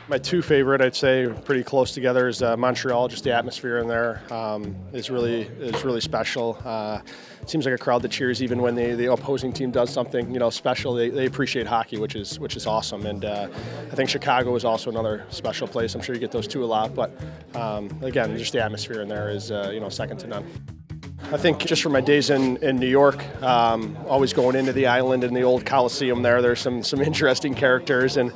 My two favorite, I'd say, pretty close together, is Montreal. Just the atmosphere in there is really special. It seems like a crowd that cheers even when the opposing team does something special. They appreciate hockey, which is awesome. And I think Chicago is also another special place. I'm sure you get those two a lot, but again, just the atmosphere in there is second to none. I think just from my days in New York, always going into the island and the old Coliseum there's some interesting characters, and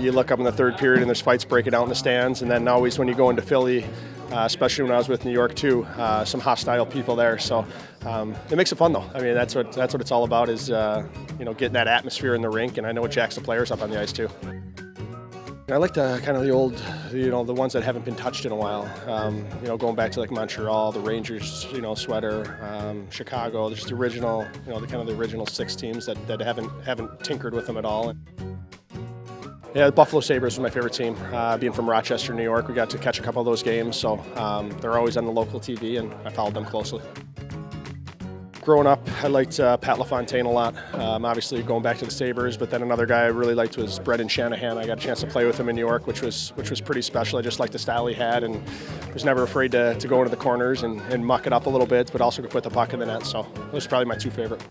you look up in the third period and there's fights breaking out in the stands, and then always when you go into Philly, especially when I was with New York too, some hostile people there. So it makes it fun though. I mean, that's what it's all about, is getting that atmosphere in the rink, and I know it jacks the players up on the ice too. I like the kind of the old, the ones that haven't been touched in a while. Going back to like Montreal, the Rangers, sweater, Chicago, just the original, the kind of the original 6 teams that haven't tinkered with them at all. Yeah, the Buffalo Sabres was my favorite team. Being from Rochester, New York, we got to catch a couple of those games, so they're always on the local TV, and I followed them closely. Growing up, I liked Pat LaFontaine a lot. Obviously going back to the Sabres, but then another guy I really liked was Ryan Callahan. I got a chance to play with him in New York, which was pretty special. I just liked the style he had, and was never afraid to go into the corners and muck it up a little bit, but also could put the puck in the net. So those are probably my two favorite.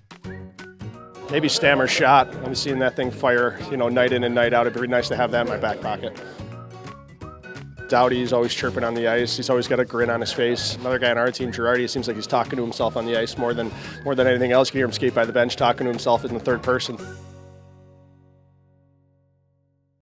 Maybe Stammer's shot. I'm seeing that thing fire, night in and night out. It'd be nice to have that in my back pocket. Doughty's always chirping on the ice. He's always got a grin on his face. Another guy on our team, Girardi, it seems like he's talking to himself on the ice more than anything else. You can hear him skate by the bench talking to himself in the third person.